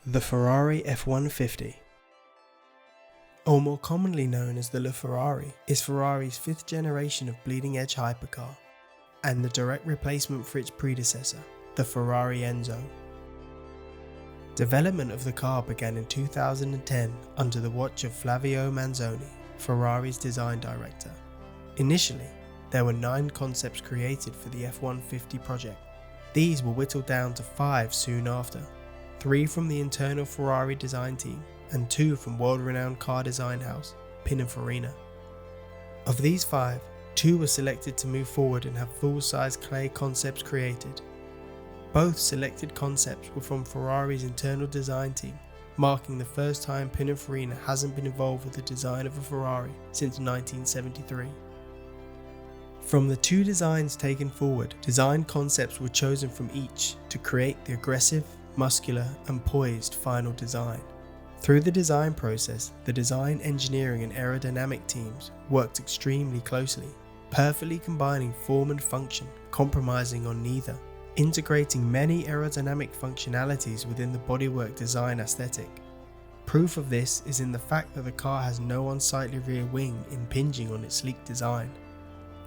The Ferrari F150, or more commonly known as the LaFerrari, is Ferrari's fifth generation of bleeding-edge hypercar, and the direct replacement for its predecessor, the Ferrari Enzo. Development of the car began in 2010 under the watch of Flavio Manzoni, Ferrari's design director. Initially, there were 9 concepts created for the F150 project. These were whittled down to 5 soon after, 3 from the internal Ferrari design team and 2 from world-renowned car design house Pininfarina. Of these 5, 2 were selected to move forward and have full-size clay concepts created. Both selected concepts were from Ferrari's internal design team, marking the first time Pininfarina hasn't been involved with the design of a Ferrari since 1973. From the 2 designs taken forward, design concepts were chosen from each to create the aggressive, muscular and poised final design. Through the design process, the design, engineering and aerodynamic teams worked extremely closely, perfectly combining form and function, compromising on neither, integrating many aerodynamic functionalities within the bodywork design aesthetic. Proof of this is in the fact that the car has no unsightly rear wing impinging on its sleek design.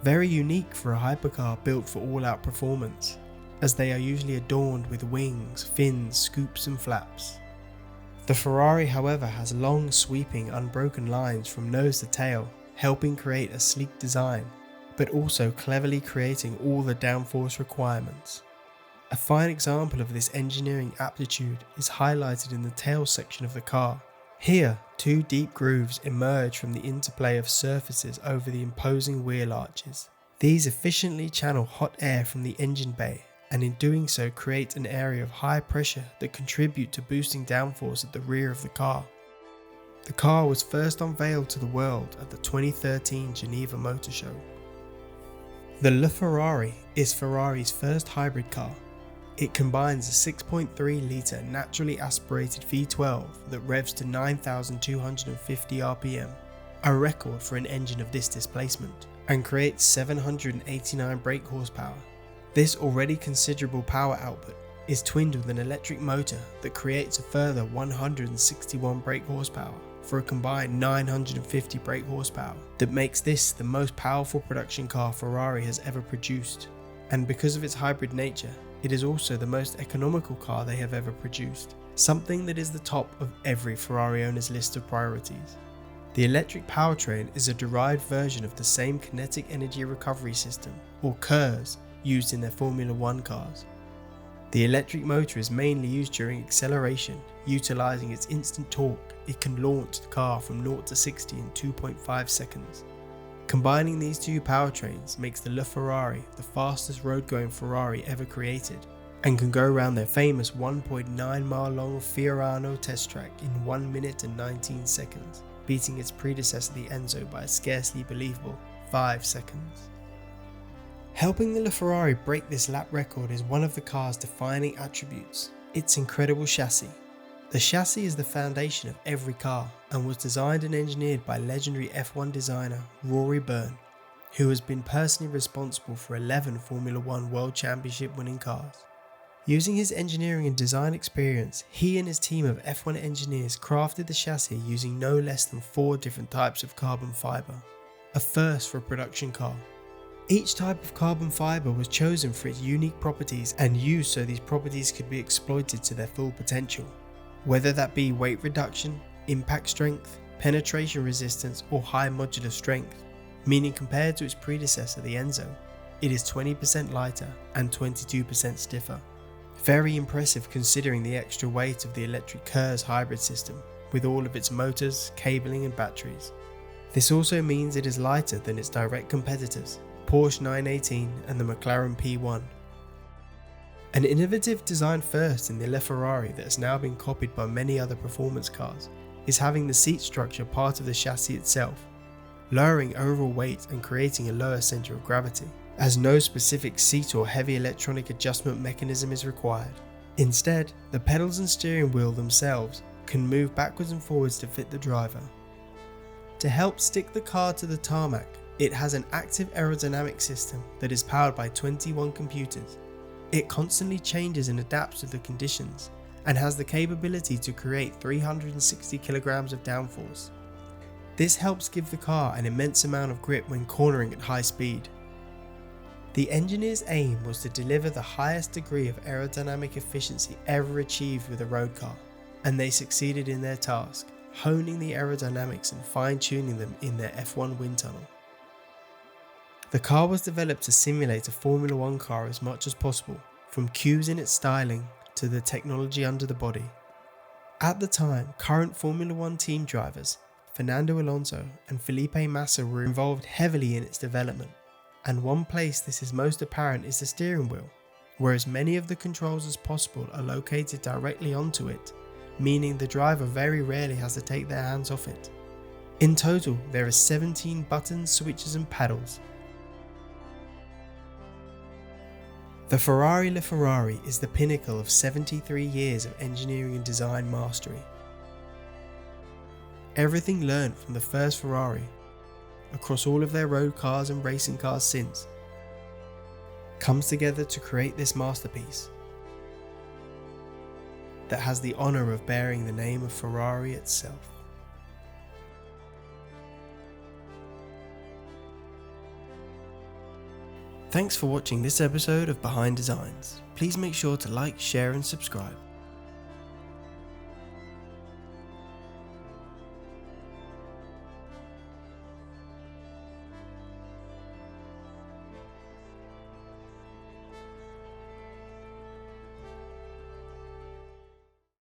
Very unique for a hypercar built for all-out performance, as they are usually adorned with wings, fins, scoops and flaps. The Ferrari, however, has long, sweeping, unbroken lines from nose to tail, helping create a sleek design, but also cleverly creating all the downforce requirements. A fine example of this engineering aptitude is highlighted in the tail section of the car. Here, 2 deep grooves emerge from the interplay of surfaces over the imposing wheel arches. These efficiently channel hot air from the engine bay, and in doing so create an area of high pressure that contribute to boosting downforce at the rear of the car. The car was first unveiled to the world at the 2013 Geneva Motor Show. The LaFerrari is Ferrari's first hybrid car. It combines a 6.3-litre naturally aspirated V12 that revs to 9,250 RPM, a record for an engine of this displacement, and creates 789 brake horsepower. This already considerable power output is twinned with an electric motor that creates a further 161 brake horsepower for a combined 950 brake horsepower that makes this the most powerful production car Ferrari has ever produced. And because of its hybrid nature, it is also the most economical car they have ever produced, something that is the top of every Ferrari owner's list of priorities. The electric powertrain is a derived version of the same kinetic energy recovery system, or KERS, used in their Formula 1 cars. The electric motor is mainly used during acceleration, utilizing its instant torque. It can launch the car from 0 to 60 in 2.5 seconds. Combining these 2 powertrains makes the LaFerrari the fastest road-going Ferrari ever created, and can go around their famous 1.9-mile-long Fiorano test track in 1 minute and 19 seconds, beating its predecessor the Enzo by a scarcely believable 5 seconds. Helping the LaFerrari break this lap record is one of the car's defining attributes, its incredible chassis. The chassis is the foundation of every car and was designed and engineered by legendary F1 designer Rory Byrne, who has been personally responsible for 11 Formula 1 World Championship winning cars. Using his engineering and design experience, he and his team of F1 engineers crafted the chassis using no less than 4 different types of carbon fibre, a first for a production car. Each type of carbon fibre was chosen for its unique properties and used so these properties could be exploited to their full potential, whether that be weight reduction, impact strength, penetration resistance or high modular strength, meaning compared to its predecessor the Enzo, it is 20% lighter and 22% stiffer. Very impressive considering the extra weight of the electric KERS hybrid system, with all of its motors, cabling and batteries. This also means it is lighter than its direct competitors, Porsche 918 and the McLaren P1. An innovative design first in the LaFerrari that has now been copied by many other performance cars is having the seat structure part of the chassis itself, lowering overall weight and creating a lower centre of gravity, as no specific seat or heavy electronic adjustment mechanism is required. Instead, the pedals and steering wheel themselves can move backwards and forwards to fit the driver. To help stick the car to the tarmac, it has an active aerodynamic system that is powered by 21 computers. It constantly changes and adapts to the conditions, and has the capability to create 360 kilograms of downforce. This helps give the car an immense amount of grip when cornering at high speed. The engineer's aim was to deliver the highest degree of aerodynamic efficiency ever achieved with a road car, and they succeeded in their task, honing the aerodynamics and fine-tuning them in their F1 wind tunnel. The car was developed to simulate a Formula One car as much as possible, from cues in its styling to the technology under the body. At the time, current Formula One team drivers, Fernando Alonso and Felipe Massa, were involved heavily in its development, and one place this is most apparent is the steering wheel, where as many of the controls as possible are located directly onto it, meaning the driver very rarely has to take their hands off it. In total, there are 17 buttons, switches and paddles. The Ferrari LaFerrari is the pinnacle of 73 years of engineering and design mastery. Everything learned from the first Ferrari, across all of their road cars and racing cars since, comes together to create this masterpiece that has the honour of bearing the name of Ferrari itself. Thanks for watching this episode of Behind Designs. Please make sure to like, share and subscribe.